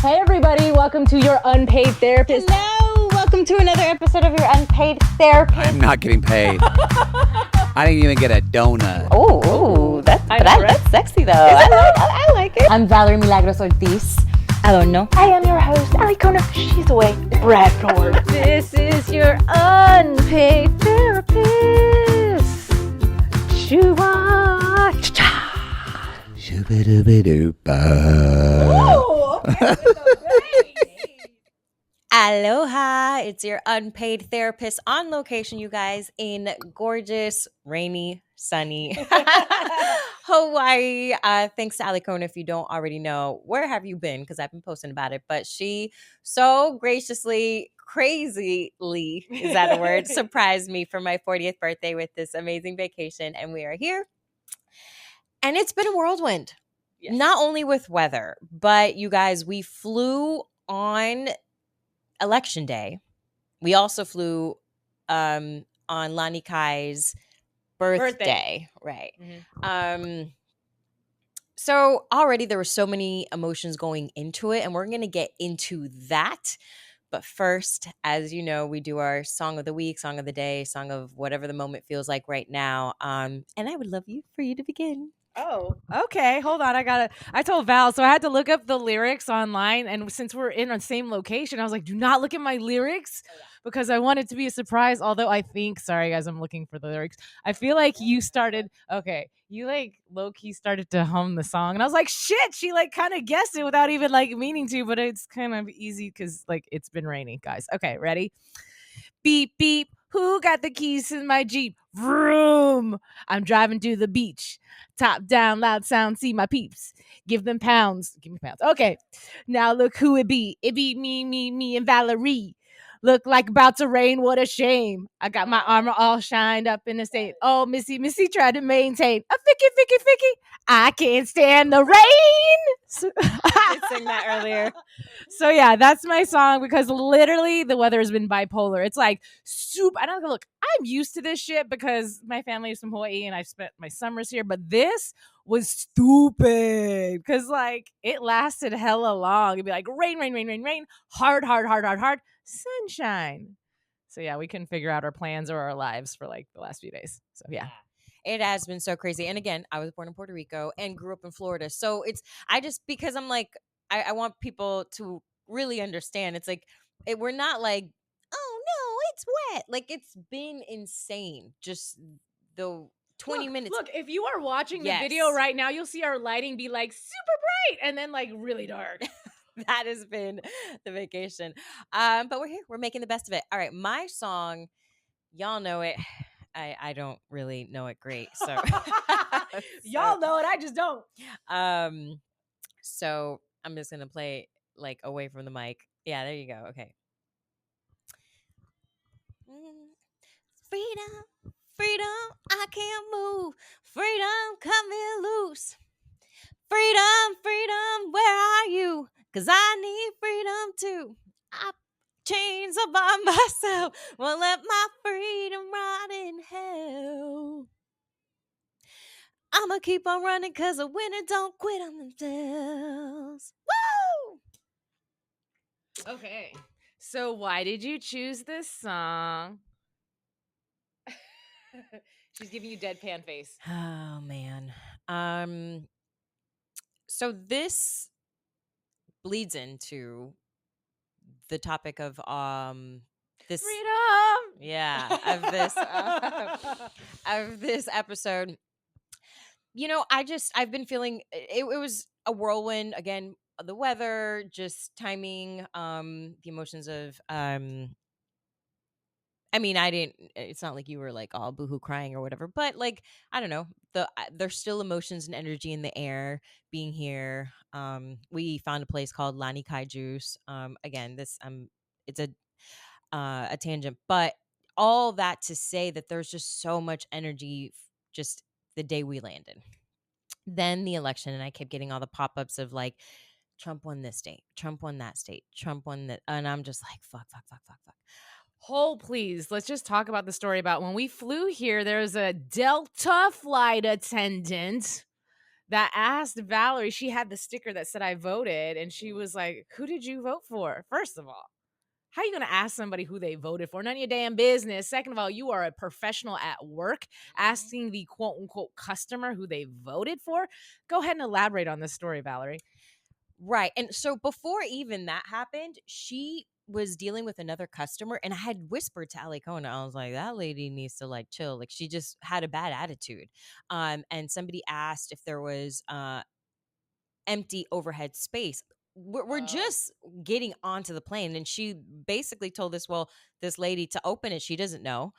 Hey everybody, welcome to Your Unpaid Therapist. Hello, welcome to another episode of Your Unpaid Therapist. I'm not getting paid. I didn't even get a donut. Oh, that's sexy though. I like it. I'm Valery Milagros Ortiz. I don't know. I am your host, Alikona. She's away. Brad Ford. This is Your Unpaid Therapist. Shoo-wah, cha-cha. Aloha, it's your unpaid therapist on location, you guys, in gorgeous, rainy, sunny Hawaii. Thanks to Alikona. If you don't already know, where have you been? Because I've been posting about it. But she so graciously, crazily, is that a word? Surprised me for my 40th birthday with this amazing vacation. And we are here. And it's been a whirlwind. Yes. Not only with weather, but you guys, we flew on Election Day. We also flew on Lani Kai's birthday. Right. Mm-hmm. So already there were so many emotions going into it, and we're going to get into that. But first, as you know, we do our song of the week, song of the day, song of whatever the moment feels like right now. And I would love for you to begin. Oh, okay. Hold on. I told Val, so I had to look up the lyrics online. And since we're in the same location, I was like, do not look at my lyrics because I want it to be a surprise. Although I think, sorry guys, I'm looking for the lyrics. I feel like you started, you like low-key started to hum the song. And I was like, shit, she like kind of guessed it without even like meaning to, but it's kind of easy because like it's been raining, guys. Okay, ready? Beep, beep. Who got the keys to my Jeep? Vroom. I'm driving to the beach. Top down, loud sound, see my peeps. Give them pounds. Give me pounds. Okay. Now look who it be. It be me, and Valery. Look like about to rain. What a shame. I got my armor all shined up in the state. Oh, Missy tried to maintain. A ficky. I can't stand the rain. I did sing that earlier. So yeah, that's my song because literally the weather has been bipolar. It's like soup. I don't look. I'm used to this shit because my family is from Hawaii and I've spent my summers here. But this was stupid because like it lasted hella long. It'd be like rain, hard, sunshine. So yeah, we couldn't figure out our plans or our lives for like the last few days. So yeah. It has been so crazy. And again, I was born in Puerto Rico and grew up in Florida. So because I'm like, I want people to really understand. It's like, we're not like, oh no, it's wet. Like it's been insane. Just the 20 minutes. Look, if you are watching the video right now, you'll see our lighting be like super bright and then like really dark. That has been the vacation. But we're here. We're making the best of it. All right. My song, y'all know it. I don't really know it great. So y'all know it. I just don't. So I'm just going to play like away from the mic. Yeah, there you go. Okay. Freedom, I can't move. Freedom, cut me loose. Freedom, where are you? 'Cause I need freedom too. Chains all by myself. Won't let my freedom rot in hell. I'ma keep on running 'cause a winner don't quit on themselves. Woo! Okay. So why did you choose this song? She's giving you deadpan face. Oh man. So this bleeds into the topic of this freedom. Yeah, of this episode. You know, I've been feeling it was a whirlwind again, the weather, just timing, the emotions of it's not like you were like all boohoo crying or whatever, but like, I don't know, there's still emotions and energy in the air being here. We found a place called Lani Kai Juice. Again, it's a tangent, but all that to say that there's just so much energy just the day we landed. Then the election, and I kept getting all the pop-ups of like, Trump won this state, Trump won that state, Trump won that, and I'm just like, fuck. Hold, please. Let's just talk about the story about when we flew here. There was a Delta flight attendant that asked Valery. She had the sticker that said I voted, and she was like, "Who did you vote for?" First of all, how are you going to ask somebody who they voted for? None of your damn business. Second of all, you are a professional at work asking the quote unquote customer who they voted for. Go ahead and elaborate on this story, Valery. Right. And so before even that happened, she was dealing with another customer, and I had whispered to Alikona, I was like, that lady needs to like chill. Like she just had a bad attitude. And somebody asked if there was empty overhead space. We're just getting onto the plane, and she basically told this lady to open it. She doesn't know.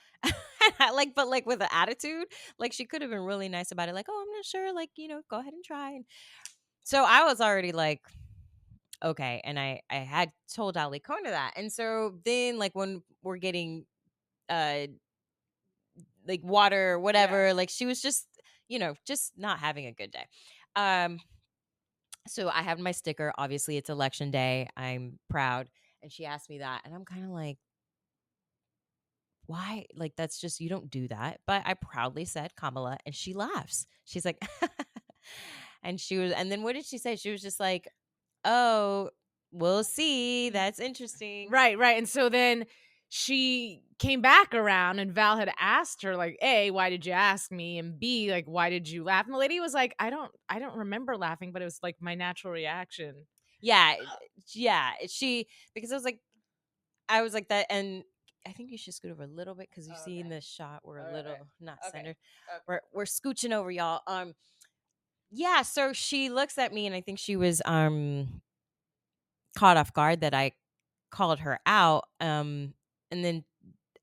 But like with an attitude, like she could have been really nice about it. Like, oh, I'm not sure. Like, go ahead and try. And so I was already like, okay. And I had told Alikona that. And so then like when we're getting like water or whatever, like she was just, just not having a good day. So I have my sticker. Obviously it's election day. I'm proud. And she asked me that. And I'm kind of like, why? Like, that's just, you don't do that. But I proudly said Kamala, and she laughs. She's like, and then what did she say? She was just like, oh, we'll see. That's interesting. Right. And so then she came back around, and Val had asked her, like, A, why did you ask me? And B, like, why did you laugh? And the lady was like, I don't remember laughing, but it was like my natural reaction. Yeah. Because I was like that. And I think you should scoot over a little bit, because you see in the shot we're a little not centered. We're scooching over, y'all. Yeah, so she looks at me, and I think she was caught off guard that I called her out. And then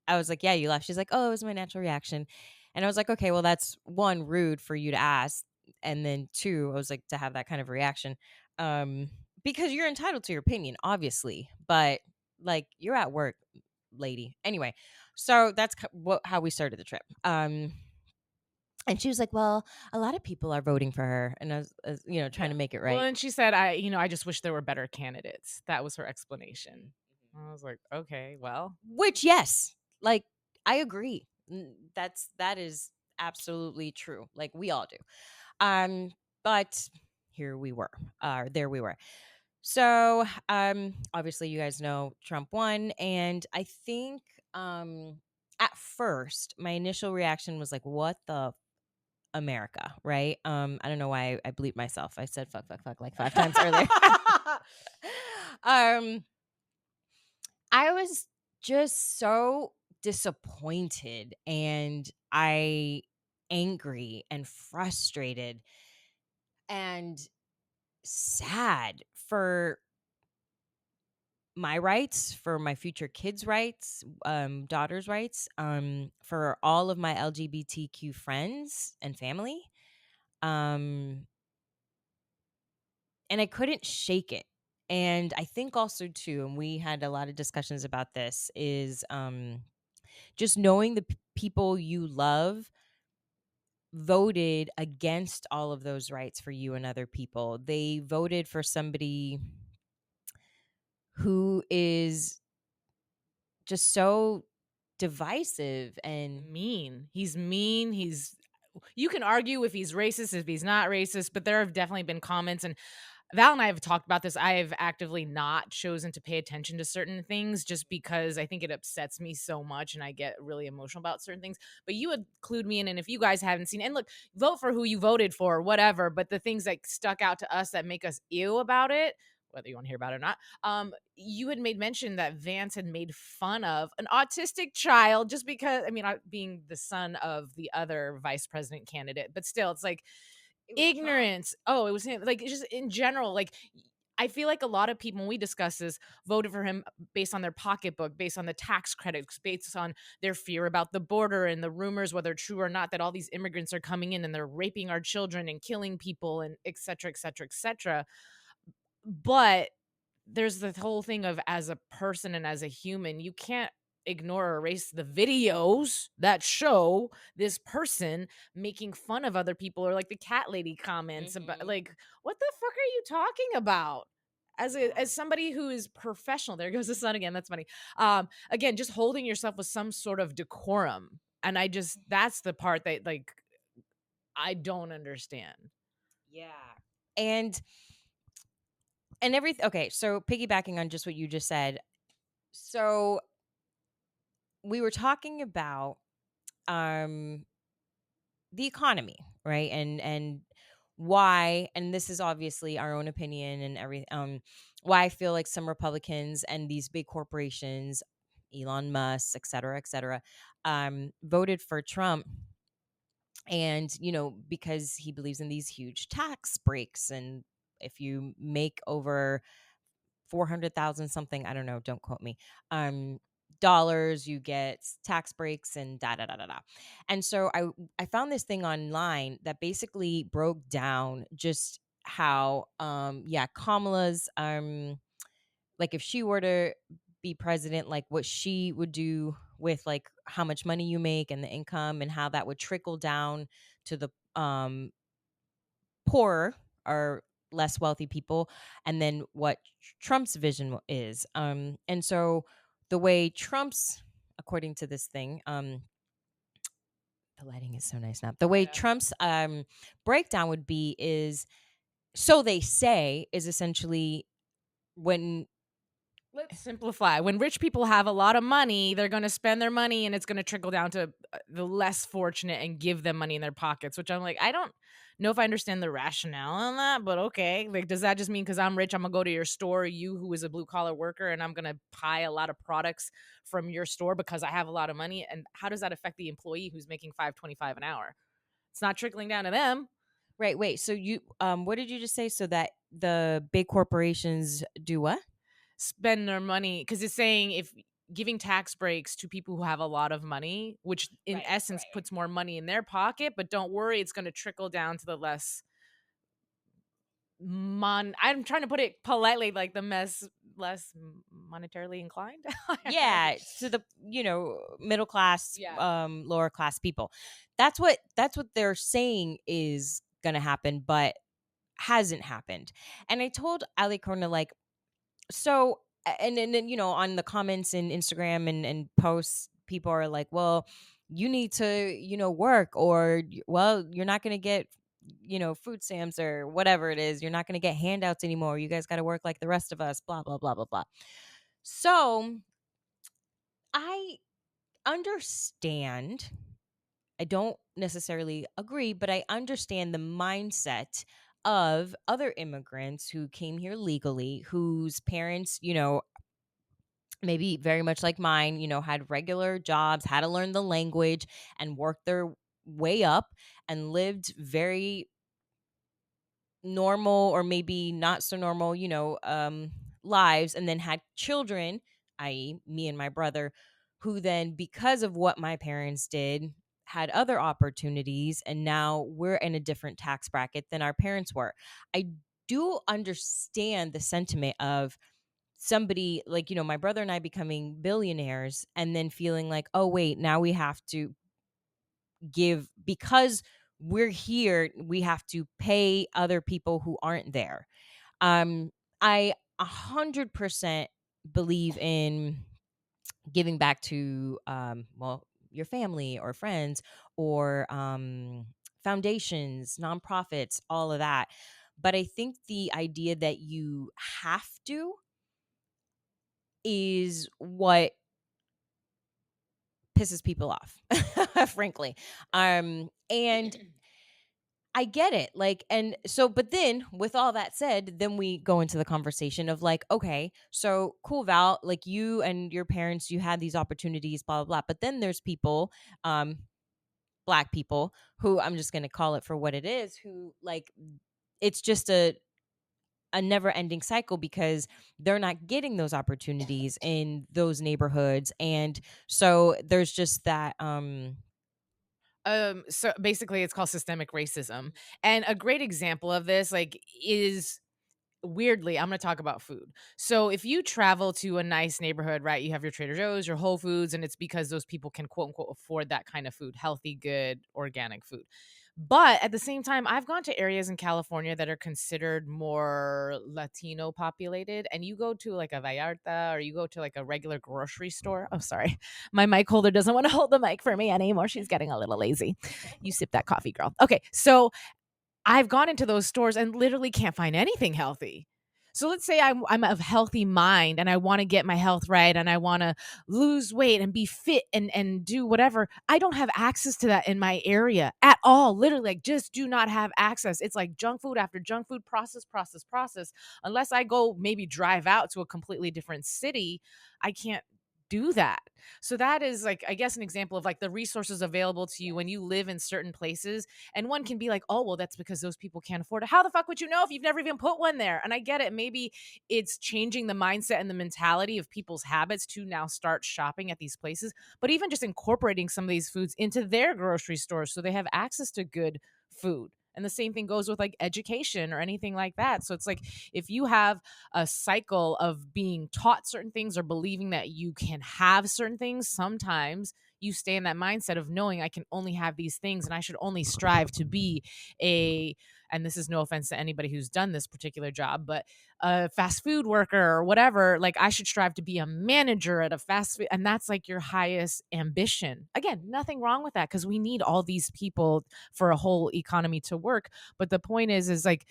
I was like, yeah, you laughed. She's like, oh, it was my natural reaction. And I was like, okay, well, that's one, rude for you to ask. And then two, I was like, to have that kind of reaction. Because you're entitled to your opinion, obviously. But like, you're at work, lady. Anyway, so that's how we started the trip. And she was like, well, a lot of people are voting for her. And I was trying to make it right. Well, and she said, I just wish there were better candidates. That was her explanation. I was like, okay, well. Which, yes, like, I agree. That is absolutely true. Like, we all do. But there we were. So, obviously you guys know Trump won. And I think, at first my initial reaction was like, what the America, right? I don't know why I bleeped myself. I said fuck like 5 times earlier. I was just so disappointed, and angry and frustrated and sad for my rights, for my future kids' rights, daughters' rights, for all of my LGBTQ friends and family. And I couldn't shake it. And I think also too, and we had a lot of discussions about this, is just knowing the people you love voted against all of those rights for you and other people. They voted for somebody who is just so divisive and mean. He's mean. You can argue if he's racist, if he's not racist, but there have definitely been comments, and Val and I have talked about this. I have actively not chosen to pay attention to certain things just because I think it upsets me so much, and I get really emotional about certain things. But you would clued me in, and if you guys haven't seen, and look, vote for who you voted for, whatever. But the things that stuck out to us that make us ew about it, whether you want to hear about it or not, you had made mention that Vance had made fun of an autistic child just because, being the son of the other vice president candidate, but still, it's like ignorance. Oh, it was him. Like, just in general, like, I feel like a lot of people, when we discuss this, voted for him based on their pocketbook, based on the tax credits, based on their fear about the border and the rumors, whether true or not, that all these immigrants are coming in and they're raping our children and killing people and et cetera, et cetera, et cetera. But there's the whole thing of, as a person and as a human, you can't ignore or erase the videos that show this person making fun of other people, or like the cat lady comments about, like, what the fuck are you talking about? As somebody who is professional, there goes the sun again. That's funny. Again, just holding yourself with some sort of decorum. And that's the part that, like, I don't understand. Yeah. And everything. Okay, so piggybacking on just what you just said. So we were talking about um the economy, right? And why, and this is obviously our own opinion and everything, why I feel like some Republicans and these big corporations, Elon Musk, et cetera, voted for Trump. And, because he believes in these huge tax breaks. And if you make over 400,000 something, I don't know, don't quote me, um, dollars, you get tax breaks and da da da da da. And so I found this thing online that basically broke down just how yeah, Kamala's like if she were to be president, like what she would do with like how much money you make and the income, and how that would trickle down to the poorer or less wealthy people, and then what Trump's vision is. And so the way Trump's, according to this thing, the lighting is so nice now. The way Trump's breakdown would be is, so they say, is essentially when Let's simplify. When rich people have a lot of money, they're going to spend their money and it's going to trickle down to the less fortunate and give them money in their pockets, which I'm like, I don't know if I understand the rationale on that, but okay. Like, does that just mean because I'm rich, I'm going to go to your store, you who is a blue collar worker, and I'm going to buy a lot of products from your store because I have a lot of money? And how does that affect the employee who's making $5.25 an hour? It's not trickling down to them. Right, wait. So you what did you just say? So that the big corporations do what? Spend their money, because it's saying if giving tax breaks to people who have a lot of money, which in essence puts more money in their pocket, but don't worry, it's going to trickle down to the less I'm trying to put it politely, like the less monetarily inclined. Yeah, to the middle class, Yeah. lower class people. That's what they're saying is gonna happen, but hasn't happened. And I told Alikona, like, so, and then on the comments in Instagram and posts, people are like, well, you need to work, or well, you're not gonna get food stamps or whatever it is, you're not gonna get handouts anymore, you guys got to work like the rest of us, blah blah blah blah blah. So I understand. I don't necessarily agree, but I understand the mindset of other immigrants who came here legally, whose parents, maybe very much like mine, had regular jobs, had to learn the language and work their way up, and lived very normal or maybe not so normal, lives, and then had children, i.e., me and my brother, who then, because of what my parents did, had other opportunities, and now we're in a different tax bracket than our parents were. I do understand the sentiment of somebody like, my brother and I becoming billionaires and then feeling like, oh, wait, now we have to give, because we're here, we have to pay other people who aren't there. I 100% believe in giving back to well, your family or friends, or foundations, nonprofits, all of that. But I think the idea that you have to is what pisses people off, frankly. And I get it. Like, and so, but then with all that said, then we go into the conversation of like, okay, so cool, Val, like you and your parents, you had these opportunities, blah, blah, blah. But then there's people, Black people, who, I'm just going to call it for what it is, who, like, it's just a never ending cycle, because they're not getting those opportunities in those neighborhoods. And so there's just that, So basically it's called systemic racism. And a great example of this, like, is weirdly, I'm going to talk about food. So if you travel to a nice neighborhood, right, you have your Trader Joe's, your Whole Foods, and it's because those people can quote unquote afford that kind of food, healthy, good, organic food. But at the same time, I've gone to areas in California that are considered more Latino populated, and you go to like a Vallarta, or you go to like a regular grocery store. Oh, sorry. My mic holder doesn't want to hold the mic for me anymore. She's getting a little lazy. You sip that coffee, girl. Okay. So I've gone into those stores and literally can't find anything healthy. So let's say I'm of healthy mind and I want to get my health right and I want to lose weight and be fit and do whatever. I don't have access to that in my area at all. Literally, like, just do not have access. It's like junk food after junk food, process. Unless I go maybe drive out to a completely different city, I can't do that. So that is, like, I guess, an example of like the resources available to you when you live in certain places. And one can be like, oh, well, that's because those people can't afford it. How the fuck would you know if you've never even put one there? And I get it. Maybe it's changing the mindset and the mentality of people's habits to now start shopping at these places. But even just incorporating some of these foods into their grocery stores so they have access to good food. And the same thing goes with like education or anything like that. So it's like, if you have a cycle of being taught certain things or believing that you can have certain things, sometimes you stay in that mindset of knowing I can only have these things and I should only strive to be and this is no offense to anybody who's done this particular job, but a fast food worker or whatever, like I should strive to be a manager at a fast food. And that's like your highest ambition. Again, nothing wrong with that because we need all these people for a whole economy to work. But the point is like,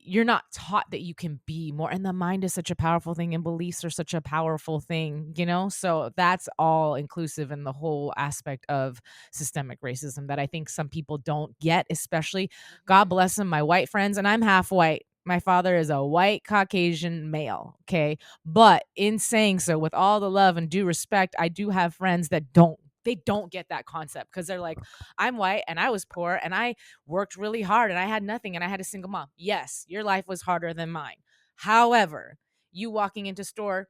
you're not taught that you can be more, and the mind is such a powerful thing and beliefs are such a powerful thing, so that's all inclusive in the whole aspect of systemic racism that I think some people don't get, especially, God bless them, my white friends, and I'm half white. My father is a white Caucasian male, okay? But in saying so, with all the love and due respect, I do have friends that don't get that concept because they're like, I'm white and I was poor and I worked really hard and I had nothing and I had a single mom. Yes, your life was harder than mine. However, you walking into store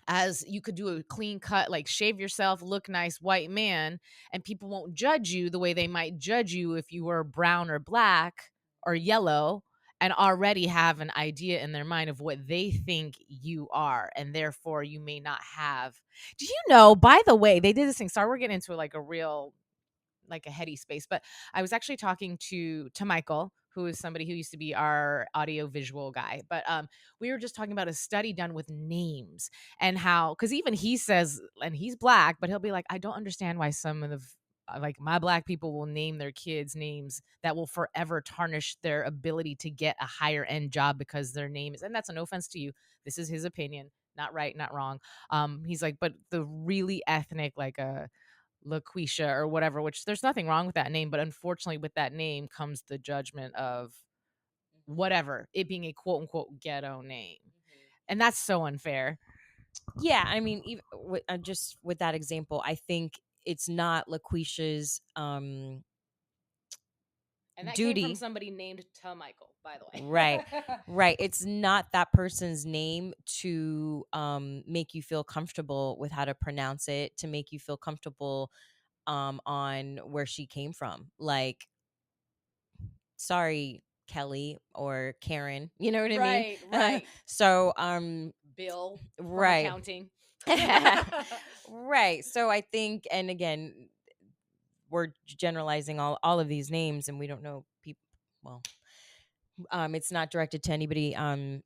as you could do a clean cut, like shave yourself, look nice, white man, and people won't judge you the way they might judge you if you were brown or black or yellow and already have an idea in their mind of what they think you are. And therefore you may not have. Do you know, by the way, they did this thing. Sorry, we're getting into like a real, like a heady space, but I was actually talking to Michael, who is somebody who used to be our audio visual guy. But we were just talking about a study done with names and how, because even he says, and he's black, but he'll be like, I don't understand why some of the like my black people will name their kids names that will forever tarnish their ability to get a higher end job because their name is, and that's no offense to you. This is his opinion, not right, not wrong. He's like, but the really ethnic, like a LaQuisha or whatever, which there's nothing wrong with that name, but unfortunately with that name comes the judgment of whatever, it being a quote unquote ghetto name. And that's so unfair. Yeah, I mean, even just with that example, I think it's not LaQuisha's And that duty. came from somebody named Michael, by the way. Right. Right. It's not that person's name to make you feel comfortable with how to pronounce it, to make you feel comfortable on where she came from. Like, sorry, Kelly or Karen. You know what I mean? Right. So Bill from right. accounting. Right. So I think, and again, we're generalizing all of these names and we don't know people well. It's not directed to anybody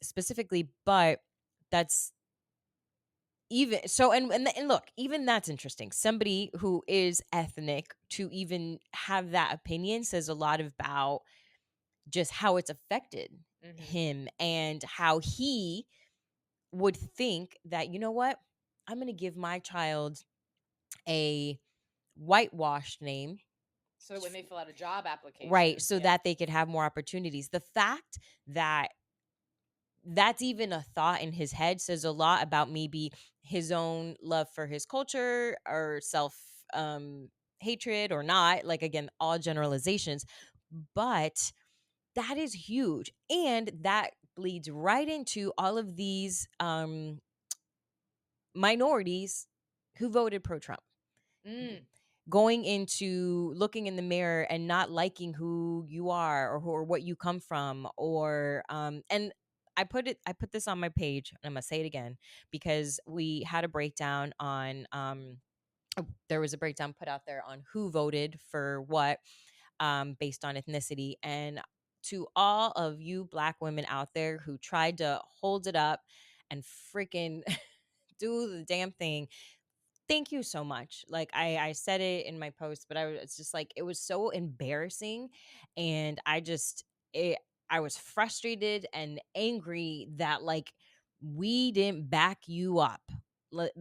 specifically, but that's even so. And look, even that's interesting. Somebody who is ethnic to even have that opinion says a lot about just how it's affected him and how he would think that, you know what, I'm going to give my child a whitewashed name. So when they fill out a job application. Right. So that they could have more opportunities. The fact that that's even a thought in his head says a lot about maybe his own love for his culture or self hatred or not. Like, again, all generalizations. But that is huge. And that bleeds right into all of these minorities who voted pro-Trump. Going into looking in the mirror and not liking who you are or what you come from or and I put this on my page and I'm gonna say it again because we had a breakdown on there was a breakdown put out there on who voted for what based on ethnicity. And to all of you Black women out there who tried to hold it up and freaking do the damn thing, thank you so much. Like I said it in my post, but it's just like, it was so embarrassing. And I was frustrated and angry that like we didn't back you up,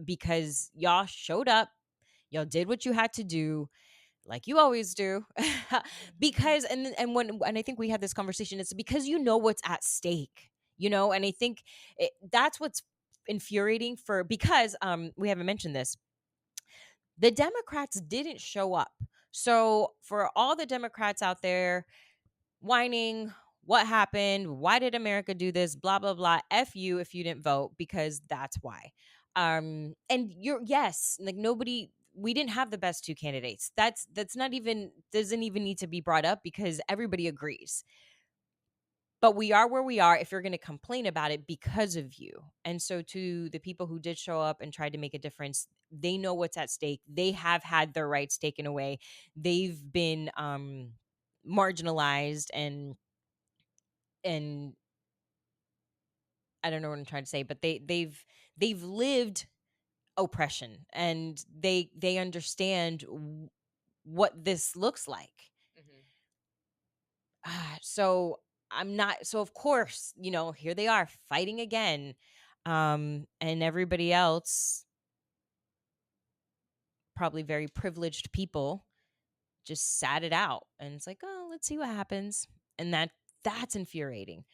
because y'all showed up, y'all did what you had to do, like you always do. Because and I think we had this conversation, it's because you know what's at stake, and I think that's what's infuriating, because we haven't mentioned this, the Democrats didn't show up. So for all the Democrats out there whining, what happened? Why did America do this? Blah blah blah. F you if you didn't vote, because that's why. And yes, like nobody. We didn't have the best two candidates. That's not even, doesn't even need to be brought up, because everybody agrees. But we are where we are if you're going to complain about it because of you. And so to the people who did show up and tried to make a difference, they know what's at stake. They have had their rights taken away. They've been marginalized, and I don't know what I'm trying to say, but they've lived oppression, and they understand what this looks like. So I'm not, so of course, here they are fighting again. And everybody else, probably very privileged people, just sat it out. And it's like, oh, let's see what happens. And that's infuriating.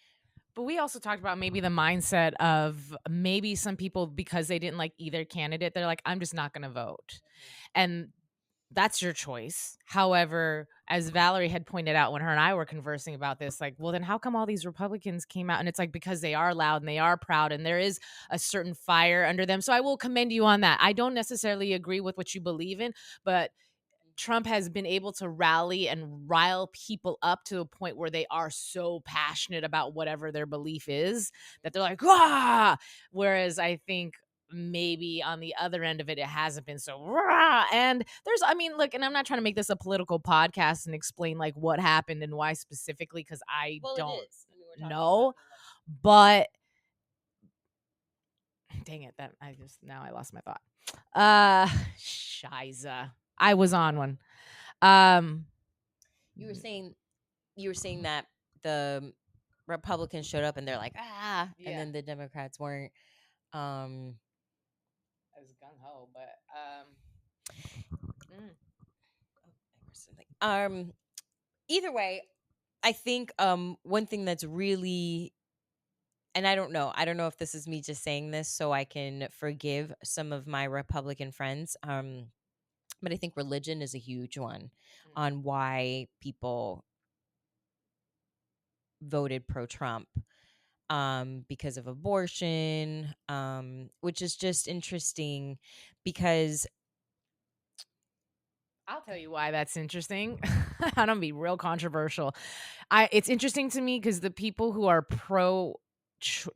But we also talked about maybe the mindset of maybe some people, because they didn't like either candidate, they're like, I'm just not going to vote. And that's your choice. However, as Valerie had pointed out when her and I were conversing about this, like, well, then how come all these Republicans came out? And it's like, because they are loud and they are proud and there is a certain fire under them. So I will commend you on that. I don't necessarily agree with what you believe in, but Trump has been able to rally and rile people up to a point where they are so passionate about whatever their belief is that they're like, ah. Whereas I think maybe on the other end of it, it hasn't been so rah. And look, and I'm not trying to make this a political podcast and explain like what happened and why specifically, because I don't know. But dang it, now I lost my thought. Shiza. I was on one. You were saying that the Republicans showed up and they're like, Yeah. and then the Democrats weren't. As gung ho, but Either way, I think one thing that's really, and I don't know if this is me just saying this so I can forgive some of my Republican friends, but I think religion is a huge one on why people voted pro-Trump, because of abortion, which is just interesting because I'll tell you why that's interesting. I'm gonna be real controversial. It's interesting to me because the people who are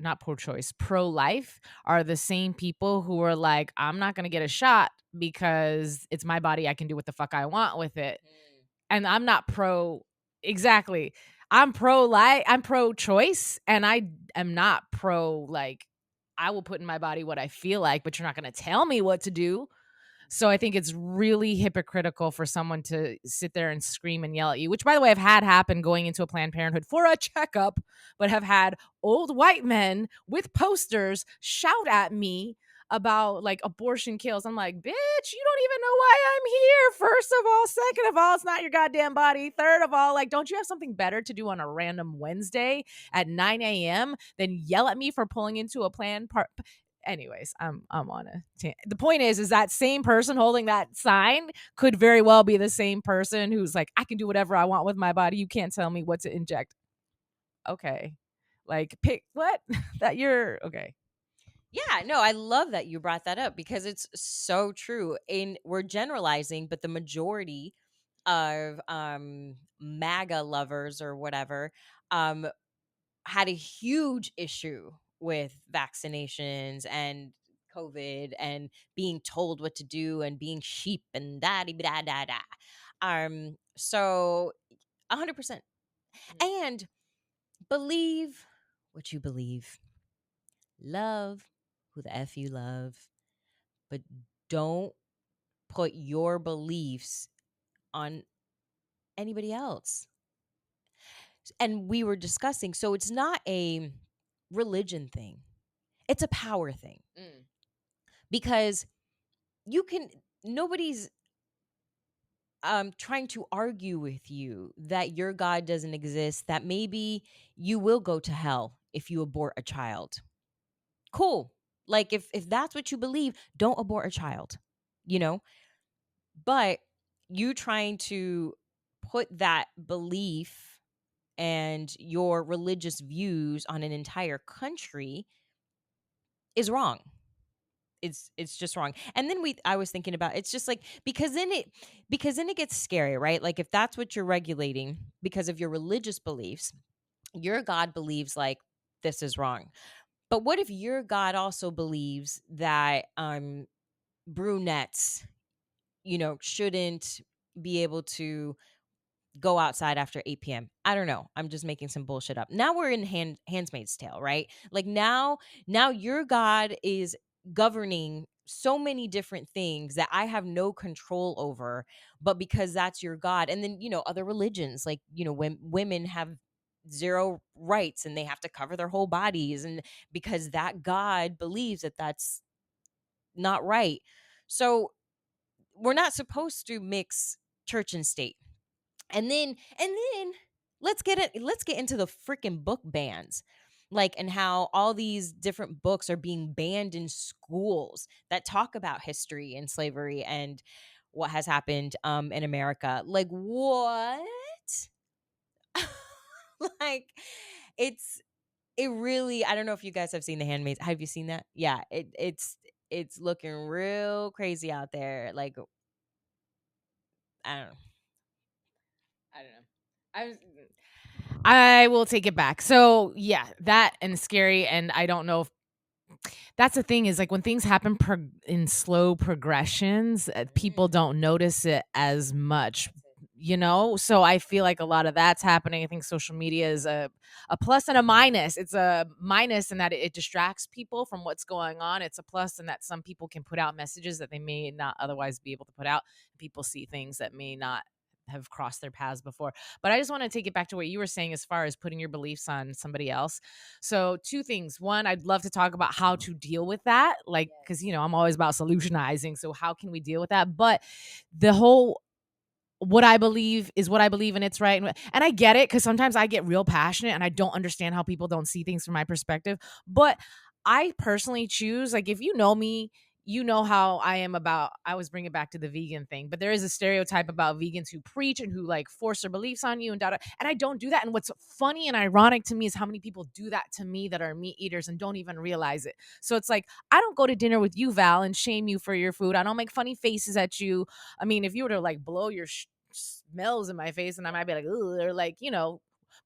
not pro-choice, pro-life are the same people who are like, I'm not gonna get a shot because it's my body. I can do what the fuck I want with it. And I'm not exactly. I'm pro-life. I'm pro-choice, and I am not like, I will put in my body what I feel like, but you're not gonna tell me what to do. So I think it's really hypocritical for someone to sit there and scream and yell at you, which, by the way, I've had happen going into a Planned Parenthood for a checkup, but have had old white men with posters shout at me about like abortion kills. I'm like, bitch, you don't even know why I'm here. First of all, second of all, it's not your goddamn body. Third of all, like, don't you have something better to do on a random Wednesday at 9 a.m. than yell at me for pulling into a Planned Anyways, I'm on the point is that same person holding that sign could very well be the same person who's like, I can do whatever I want with my body. You can't tell me what to inject. Okay. Like, pick what? That you're okay. Yeah, no, I love that you brought that up because it's so true. We're generalizing, but the majority of MAGA lovers or whatever had a huge issue with vaccinations and COVID and being told what to do and being sheep and da da da da. So 100%. And believe what you believe. Love who the F you love, but don't put your beliefs on anybody else. And we were discussing, so it's not a religion thing, it's a power thing. Because nobody's trying to argue with you that your God doesn't exist, that maybe you will go to hell if you abort a child. Cool. Like if that's what you believe, don't abort a child, you know? But you trying to put that belief and your religious views on an entire country is wrong. It's just wrong. And then I was thinking about, it's just like, because then it gets scary, right? Like if that's what you're regulating because of your religious beliefs, your God believes like this is wrong. But what if your God also believes that brunettes, shouldn't be able to go outside after 8 p.m. I don't know. I'm just making some bullshit up. Now we're in Handmaid's Tale, right? Like now your God is governing so many different things that I have no control over, but because that's your God. And then, other religions, like, when women have zero rights and they have to cover their whole bodies, and because that God believes that that's not right. So we're not supposed to mix church and state. And then let's get into the freaking book bans. Like, and how all these different books are being banned in schools that talk about history and slavery and what has happened in America. Like, what? Like, it really, I don't know if you guys have seen The Handmaid's. Have you seen that? Yeah, it's looking real crazy out there. Like, I don't know. I will take it back. So yeah, that and scary. And I don't know if that's the thing, is like when things happen in slow progressions, people don't notice it as much, So I feel like a lot of that's happening. I think social media is a plus and a minus. It's a minus in that it distracts people from what's going on. It's a plus in that some people can put out messages that they may not otherwise be able to put out. People see things that may not have crossed their paths before. But I just want to take it back to what you were saying as far as putting your beliefs on somebody else. So two things. One, I'd love to talk about how to deal with that. Like, because, I'm always about solutionizing. So how can we deal with that? But the whole what I believe is what I believe, and it's right. And I get it, because sometimes I get real passionate and I don't understand how people don't see things from my perspective. But I personally choose, like, if you know me, you know how I am about, I always bring it back to the vegan thing, but there is a stereotype about vegans who preach and who like force their beliefs on you and and I don't do that. And what's funny and ironic to me is how many people do that to me that are meat eaters and don't even realize it. So it's like, I don't go to dinner with you, Val, and shame you for your food. I don't make funny faces at you. I mean, if you were to like blow your smells in my face, and I might be like, ugh, or like,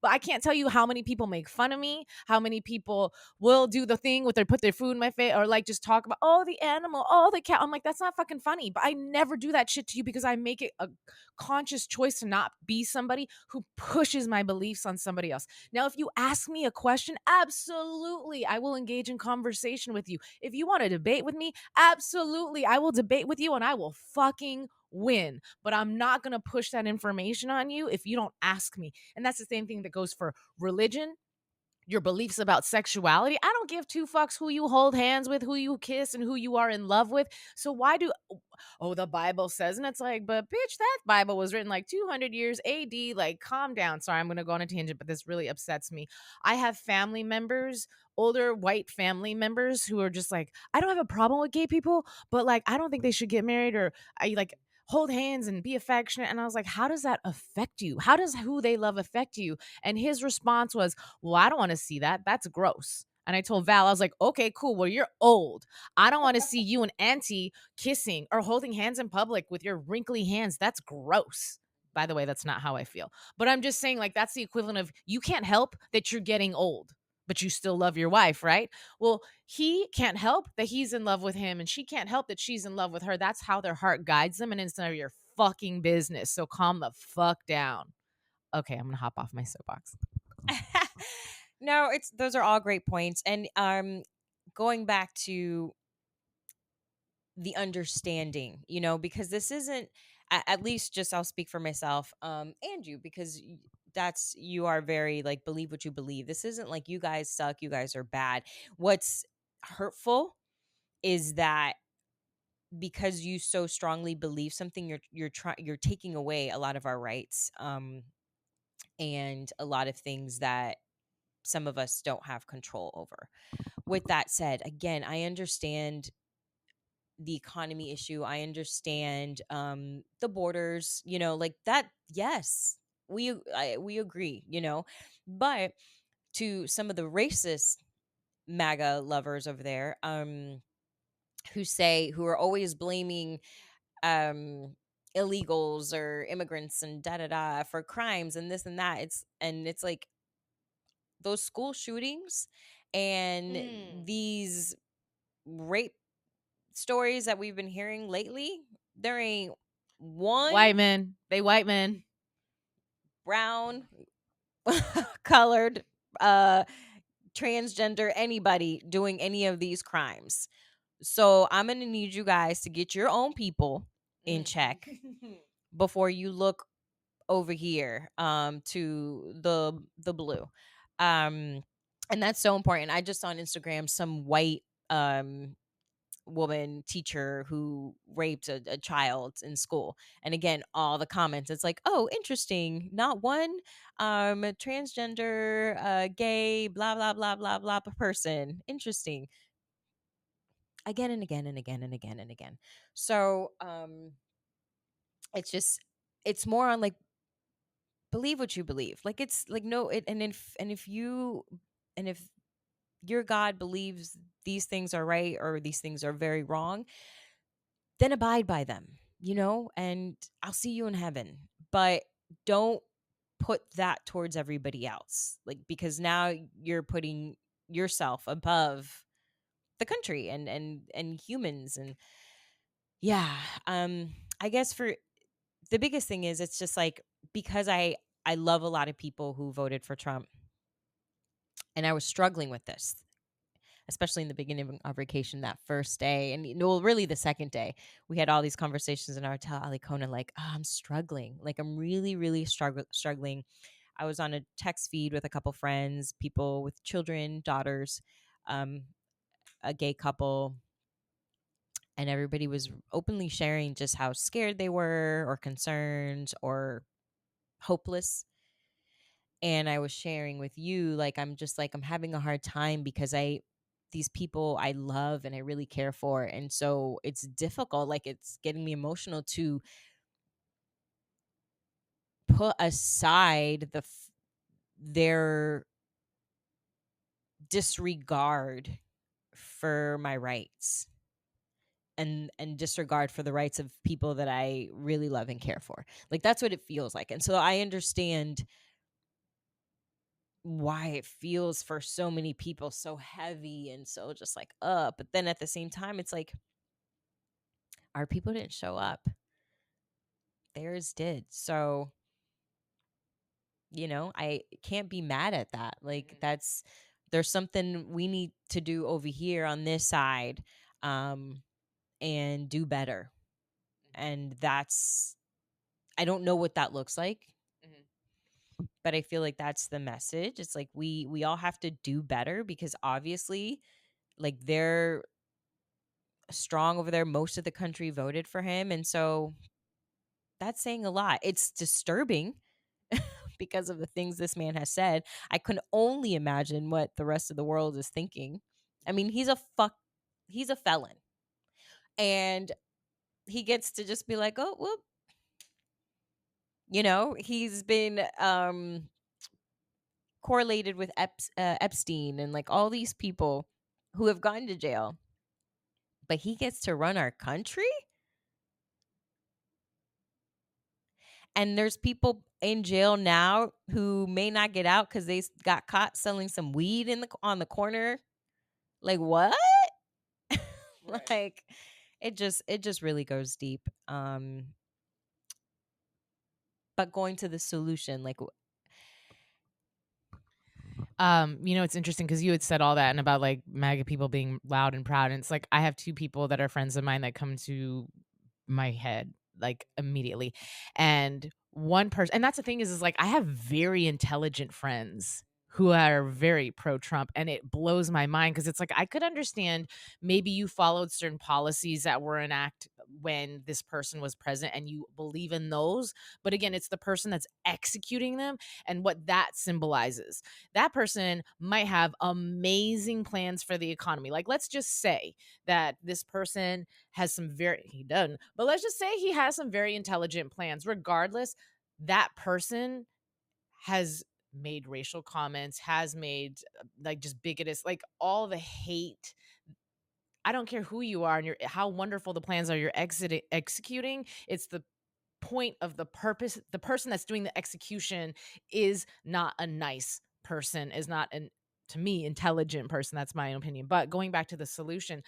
but I can't tell you how many people make fun of me, how many people will do the thing with put their food in my face, or like just talk about, oh, the animal, oh, the cat. I'm like, that's not fucking funny. But I never do that shit to you, because I make it a conscious choice to not be somebody who pushes my beliefs on somebody else. Now, if you ask me a question, absolutely, I will engage in conversation with you. If you want to debate with me, absolutely, I will debate with you, and I will fucking win. But I'm not going to push that information on you if you don't ask me. And that's the same thing that goes for religion, your beliefs about sexuality. I don't give two fucks who you hold hands with, who you kiss, and who you are in love with. So why the Bible says, and it's like, but bitch, that Bible was written like 200 years AD. Like, calm down. Sorry, I'm going to go on a tangent, but this really upsets me. I have family members, older white family members, who are just like, I don't have a problem with gay people, but like, I don't think they should get married, or I like hold hands and be affectionate. And I was like, how does that affect you? How does who they love affect you? And his response was, well, I don't want to see that. That's gross. And I told Val, I was like, okay, cool. Well, you're old. I don't want to see you and auntie kissing or holding hands in public with your wrinkly hands. That's gross. By the way, that's not how I feel. But I'm just saying, like, that's the equivalent of, you can't help that you're getting old, but you still love your wife, right? Well, he can't help that he's in love with him, and she can't help that she's in love with her. That's how their heart guides them, and it's none of your fucking business. So calm the fuck down. Okay, I'm gonna hop off my soapbox. No, those are all great points. And going back to the understanding, because this isn't, at least just I'll speak for myself, and you, because you are very like, believe what you believe. This isn't like you guys suck, you guys are bad. What's hurtful is that because you so strongly believe something, you're taking away a lot of our rights, and a lot of things that some of us don't have control over. With that said, again, I understand the economy issue. I understand the borders, like that. Yes, we agree, but to some of the racist MAGA lovers over there, who are always blaming um illegals or immigrants and da da da for crimes and this and that, it's like those school shootings and these rape stories that we've been hearing lately, there ain't one White men. They white men. brown, colored, uh transgender, anybody doing any of these crimes. So I'm going to need you guys to get your own people in check before you look over here to the blue. And that's so important. I just saw on Instagram some white woman teacher who raped a child in school, and again, all the comments, it's like, oh, interesting, not one transgender, gay, blah blah blah blah blah person, interesting, again and again and again and again and again. So it's just, it's more on like, believe what you believe, like it's like, no, and if your God believes these things are right or these things are very wrong, then abide by them, and I'll see you in heaven. But don't put that towards everybody else, like, because now you're putting yourself above the country and humans. And yeah, I guess for the biggest thing is, it's just like, because I love a lot of people who voted for Trump, and I was struggling with this, especially in the beginning of our vacation, that first day. And well, really the second day, we had all these conversations in our hotel, Alikona, like, oh, I'm struggling. Like, I'm really, really struggling. I was on a text feed with a couple friends, people with children, daughters, a gay couple, and everybody was openly sharing just how scared they were or concerned or hopeless. And I was sharing with you, like, I'm just like, I'm having a hard time because these people I love and I really care for. And so it's difficult. Like, it's getting me emotional to put aside their disregard for my rights, and disregard for the rights of people that I really love and care for. Like, that's what it feels like. And so I understand why it feels for so many people so heavy and so just like, but then at the same time, it's like, our people didn't show up, theirs did. So I can't be mad at that. Like, there's something we need to do over here on this side, and do better. And I don't know what that looks like, but I feel like that's the message. It's like, we all have to do better, because obviously, like, they're strong over there. Most of the country voted for him. And so that's saying a lot. It's disturbing because of the things this man has said. I can only imagine what the rest of the world is thinking. I mean, he's a felon. And he gets to just be like, oh, whoop. He's been correlated with Epstein and like all these people who have gone to jail. But he gets to run our country? And there's people in jail now who may not get out because they got caught selling some weed on the corner. Like, what? Right. Like, it just really goes deep. But going to the solution, like, It's interesting because you had said all that and about like MAGA people being loud and proud. And it's like I have two people that are friends of mine that come to my head like immediately. And one person, and that's the thing is like I have very intelligent friends who are very pro Trump, and it blows my mind because it's like I could understand maybe you followed certain policies that were enacted when this person was president and you believe in those, but again it's the person that's executing them and what that symbolizes. That person might have amazing plans for the economy. Like let's just say that this person has some he doesn't, but let's just say he has some very intelligent plans. Regardless, that person has made racial comments, has made like just bigotous, like all the hate. I don't care who you are and how wonderful the plans are you're executing. It's the point of the purpose. The person that's doing the execution is not a nice person, is not an, to me, intelligent person. That's my opinion. But going back to the solution,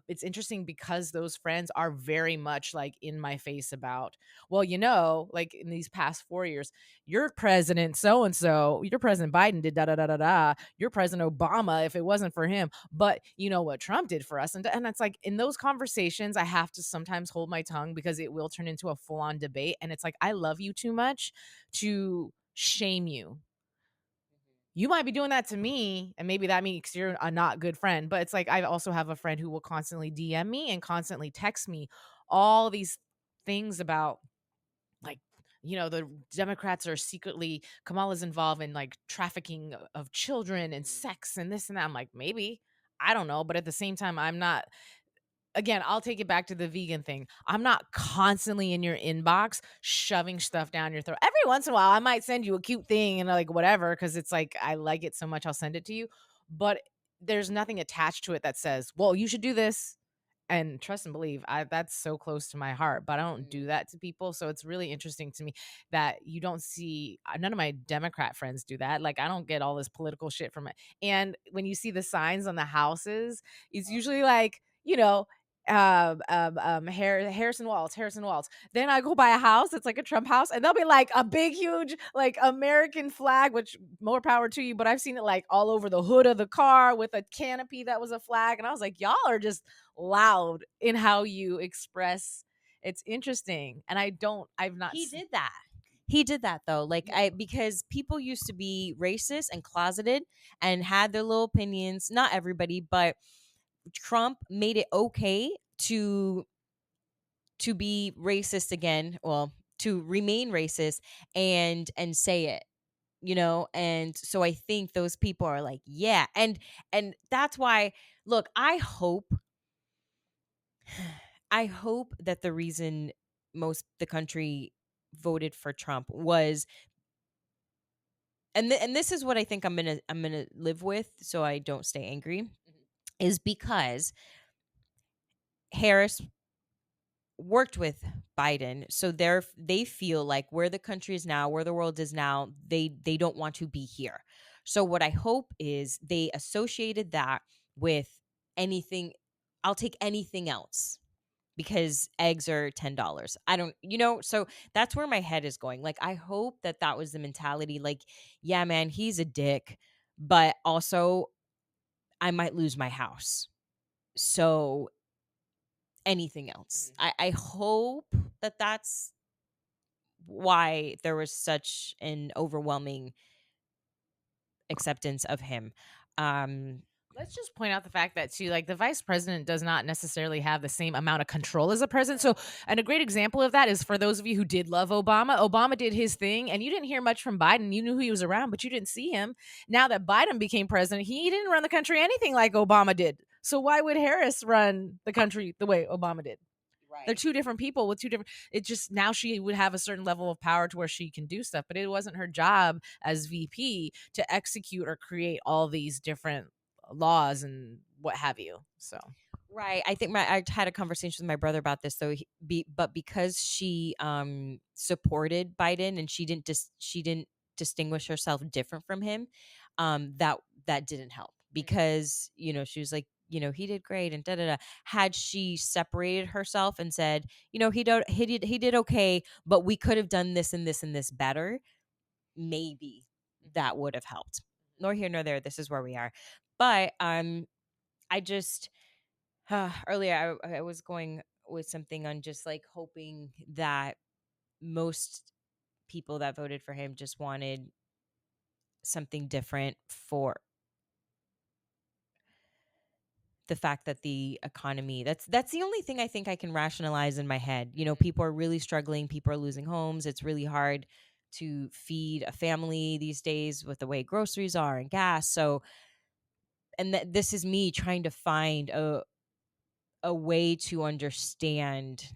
it's interesting because those friends are very much like in my face about, well, like in these past 4 years, your president so and so, your president Biden did da da da da da, your president Obama, if it wasn't for him, but you know what Trump did for us, and it's like in those conversations, I have to sometimes hold my tongue because it will turn into a full on debate, and it's like I love you too much to shame you. You might be doing that to me, and maybe that makes you're a not good friend. But it's like I also have a friend who will constantly DM me and constantly text me all these things about like the Democrats are secretly Kamala's involved in like trafficking of children and sex and this and that. I'm like, maybe. I don't know. But at the same time, I'm not, again, I'll take it back to the vegan thing. I'm not constantly in your inbox shoving stuff down your throat. Every once in a while, I might send you a cute thing and like whatever, because it's like I like it so much, I'll send it to you. But there's nothing attached to it that says, well, you should do this. And trust and believe, that's so close to my heart, but I don't do that to people. So it's really interesting to me that you don't see, none of my Democrat friends do that. Like I don't get all this political shit from it. And when you see the signs on the houses, it's usually like, Harrison Waltz. Then I go by a house, it's like a Trump house, and they'll be like a big, huge, like American flag, which more power to you. But I've seen it like all over the hood of the car with a canopy that was a flag. And I was like, y'all are just loud in how you express. It's interesting. And I've not. He did that though. Like because people used to be racist and closeted and had their little opinions. Not everybody, but Trump made it okay to be racist again, well, to remain racist and say it, and so I think those people are like, yeah, and that's why, look, I hope that the reason the country voted for Trump was, and this is what I think I'm gonna live with so I don't stay angry, is because Harris worked with Biden, so they feel like where the country is now, where the world is now, they don't want to be here. So what I hope is they associated that with anything. I'll take anything else because eggs are $10. I don't, so that's where my head is going. Like I hope that was the mentality. Like, yeah, man, he's a dick, but also I might lose my house. So anything else. I hope that's why there was such an overwhelming acceptance of him. Let's just point out the fact that too, like the vice president does not necessarily have the same amount of control as a president. So, and a great example of that is for those of you who did love Obama. Obama did his thing, and you didn't hear much from Biden. You knew he was around, but you didn't see him. Now that Biden became president, he didn't run the country anything like Obama did. So why would Harris run the country the way Obama did? Right. They're two different people with two different. It just now she would have a certain level of power to where she can do stuff, but it wasn't her job as VP to execute or create all these different laws and what have you. So right, I think I had a conversation with my brother about this though. But because she supported Biden and she didn't distinguish herself different from him, that didn't help because she was like, he did great and da da da. Had she separated herself and said, he did okay, but we could have done this and this and this better, maybe that would have helped. nor here nor there. This is where we are. But I just earlier I was going with something on just like hoping that most people that voted for him just wanted something different for the fact that the economy, that's the only thing I think I can rationalize in my head. People are really struggling, people are losing homes. It's really hard to feed a family these days with the way groceries are and gas. So, and this is me trying to find a way to understand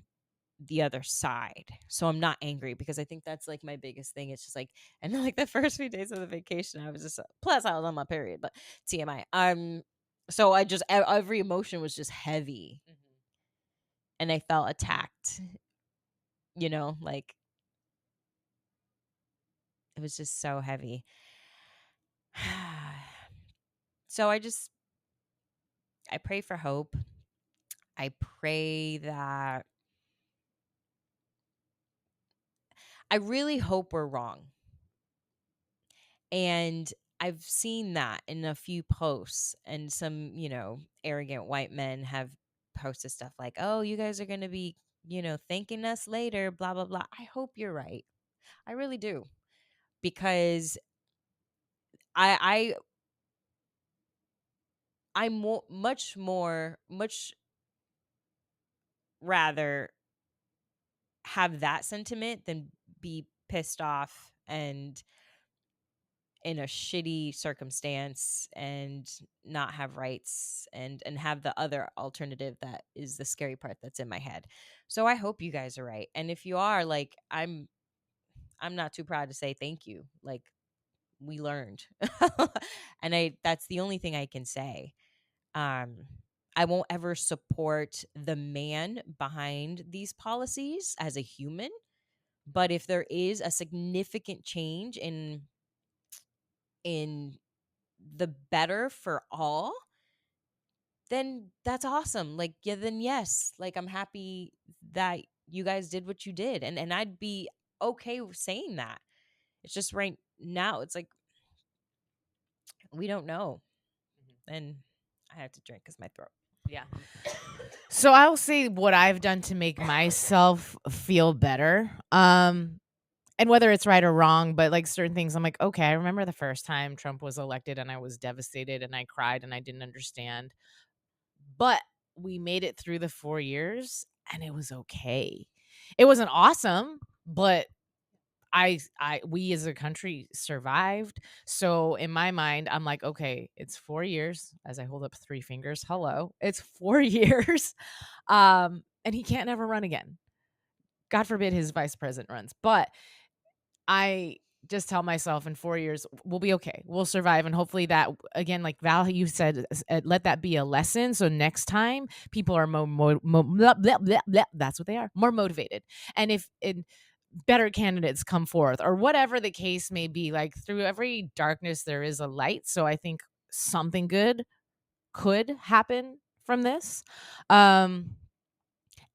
the other side. So I'm not angry, because I think that's like my biggest thing. It's just like, and then like the first few days of the vacation, I was just, plus I was on my period, but TMI. So I just, every emotion was just heavy, and I felt attacked, like it was just so heavy. So I pray for hope. I pray that, I really hope we're wrong. And I've seen that in a few posts, and some, arrogant white men have posted stuff like, oh, you guys are going to be, thanking us later, blah, blah, blah. I hope you're right. I really do. Because I much rather have that sentiment than be pissed off and in a shitty circumstance and not have rights, and have the other alternative that is the scary part that's in my head. So I hope you guys are right. And if you are, like, I'm not too proud to say thank you. Like, we learned. And that's the only thing I can say. I won't ever support the man behind these policies as a human, but if there is a significant change in the better for all, then that's awesome. Like, yeah, then yes, like, I'm happy that you guys did what you did, and I'd be okay with saying that. It's just right now, it's like, we don't know. And I have to drink because my throat. Yeah. So I'll say what I've done to make myself feel better. And whether it's right or wrong, but like certain things, I'm like, okay, I remember the first time Trump was elected and I was devastated and I cried and I didn't understand. But we made it through the 4 years and it was okay. It wasn't awesome, but we as a country survived. So in my mind, I'm like, okay, it's 4 years, as I hold up 3 fingers. Hello. It's 4 years. And he can't never run again. God forbid his vice president runs. But I just tell myself in 4 years, we'll be okay. We'll survive. And hopefully that, again, like Val, you said, let that be a lesson. So next time people are that's what they are, more motivated. And if better candidates come forth or whatever the case may be, like through every darkness, there is a light. So I think something good could happen from this.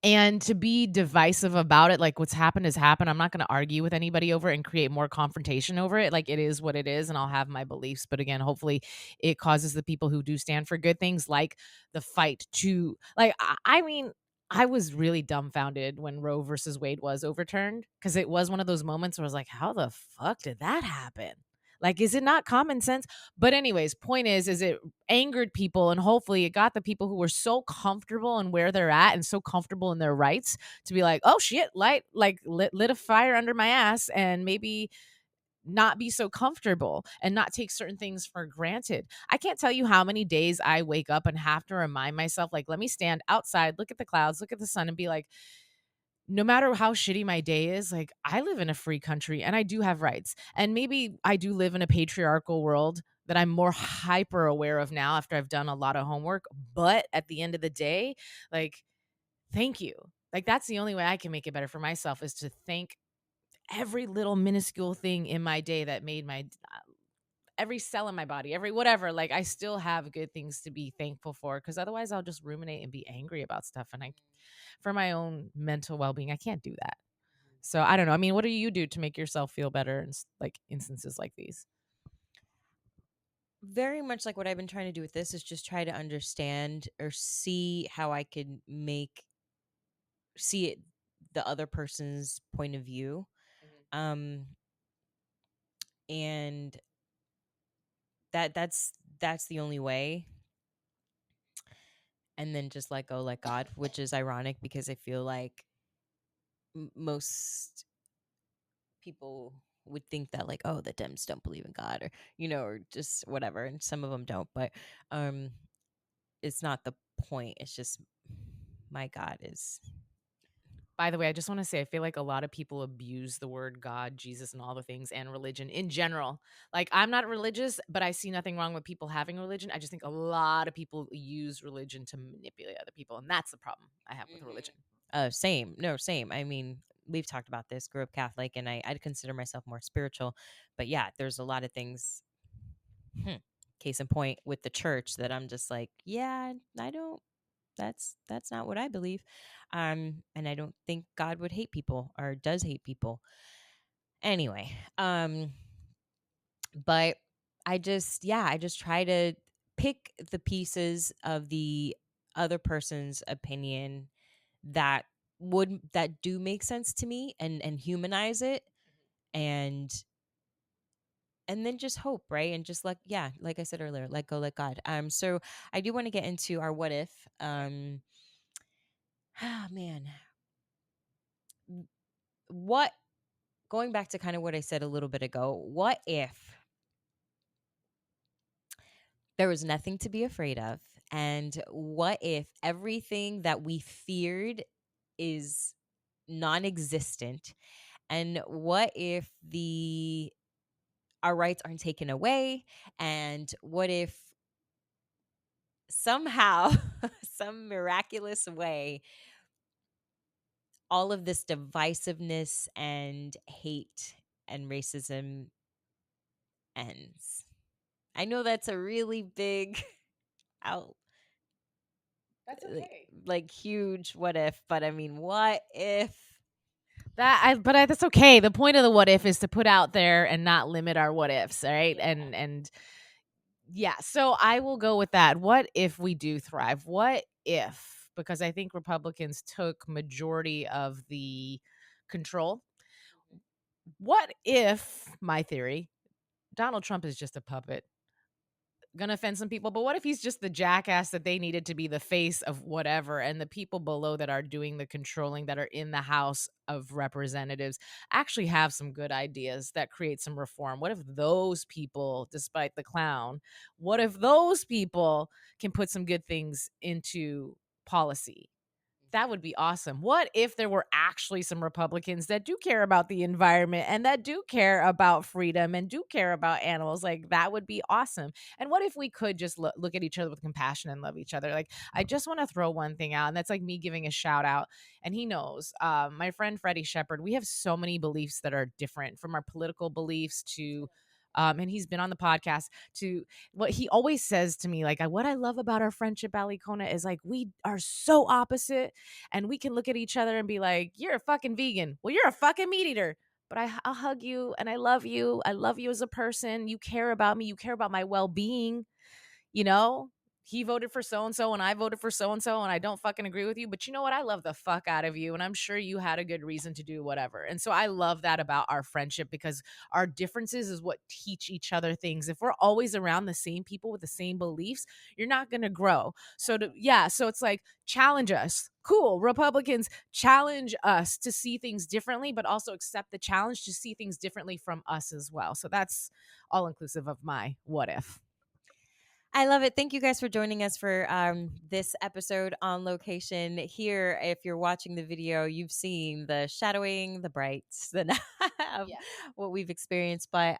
And to be divisive about it, like what's happened has happened. I'm not going to argue with anybody over it and create more confrontation over it. Like, it is what it is, and I'll have my beliefs. But again, hopefully it causes the people who do stand for good things, like the fight to, like, I mean, I was really dumbfounded when Roe versus Wade was overturned, because it was one of those moments where I was like, how the fuck did that happen? Like, is it not common sense? But anyways, point is it angered people, and hopefully it got the people who were so comfortable in where they're at and so comfortable in their rights to be like, oh shit, lit a fire under my ass, and maybe not be so comfortable and not take certain things for granted. I can't tell you how many days I wake up and have to remind myself, like, let me stand outside, look at the clouds, look at the sun, and be like, no matter how shitty my day is, like, I live in a free country and I do have rights. And maybe I do live in a patriarchal world that I'm more hyper aware of now after I've done a lot of homework. But at the end of the day, like, thank you. Like, that's the only way I can make it better for myself, is to thank every little minuscule thing in my day that made my every cell in my body, every whatever. Like, I still have good things to be thankful for, because otherwise I'll just ruminate and be angry about stuff. And for my own mental well-being, I can't do that. So I don't know. I mean, what do you do to make yourself feel better in like instances like these? very much like what I've been trying to do with this is just try to understand or see how I could see it the other person's point of view. Um and that's the only way. And then just let go, let God, which is ironic because I feel like most people would think that like, oh, the Dems don't believe in God, or or just whatever, and some of them don't, but um it's not the point. It's just my God is By the way, I just want to say I feel like a lot of people abuse the word God, Jesus, and all the things, and religion in general. Like, I'm not religious, but I see nothing wrong with people having religion. I just think a lot of people use religion to manipulate other people, and that's the problem I have with religion. same. No, same. I mean, we've talked about this. Grew up Catholic, and I'd consider myself more spiritual, but yeah, there's a lot of things. Case in point with the church that I'm just like, yeah, I don't. That's not what I believe, and I don't think God would hate people or does hate people. Anyway, but I just try to pick the pieces of the other person's opinion that that do make sense to me, and humanize it, and then just hope, right? And just like I said earlier, let go, let God. So I do want to get into our what if. Ah, man, what going back to kind of what I said a little bit ago, what if there was nothing to be afraid of? And what if everything that we feared is non existent? And what if our rights aren't taken away? And what if somehow, some miraculous way, all of this divisiveness and hate and racism ends? I know that's a really big out That's like huge what if, but I mean, what if? That's okay. The point of the what if is to put out there and not limit our what ifs, all right? And yeah, so I will go with that. What if we do thrive? What if, because I think Republicans took majority of the control. What if, my theory, Donald Trump is just a puppet? Gonna offend some people, but what if he's just the jackass that they needed to be the face of whatever, and the people below that are doing the controlling, that are in the House of Representatives, actually have some good ideas that create some reform? What if those people, despite the clown, what if those people can put some good things into policy? That would be awesome. What if there were actually some Republicans that do care about the environment and that do care about freedom and do care about animals? Like, that would be awesome. And what if we could just look at each other with compassion and love each other? Like, I just want to throw one thing out, and that's like me giving a shout out. And he knows, my friend Freddie Shepard, we have so many beliefs that are different, from our political beliefs to and he's been on the podcast, to what he always says to me, like, what I love about our friendship, Alikona, is like, we are so opposite, and we can look at each other and be like, you're a fucking vegan, well, you're a fucking meat eater, but I'll hug you, and I love you as a person. You care about me, you care about my well-being. you know he voted for so and so and I voted for so and so, and I don't fucking agree with you, but you know what, I love the fuck out of you, and I'm sure you had a good reason to do whatever. And so I love that about our friendship, because our differences is what teach each other things. If we're always around the same people with the same beliefs, you're not going to grow. So so it's like, challenge us. Cool, Republicans, challenge us to see things differently, but also accept the challenge to see things differently from us as well. So that's all inclusive of my what if. I love it. Thank you guys for joining us for this episode on location. Here, if you're watching the video, you've seen the shadowing, the brights, of what we've experienced. But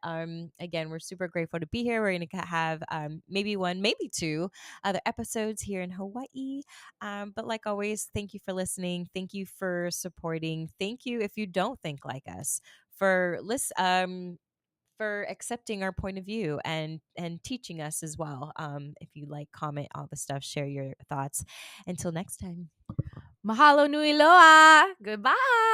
again, we're super grateful to be here. We're going to have maybe one, maybe two other episodes here in Hawaii. But like always, thank you for listening. Thank you for supporting. Thank you, if you don't think like us, for for accepting our point of view and teaching us as well. If you like, comment, all the stuff, share your thoughts. Until next time. Mahalo nui loa. Goodbye.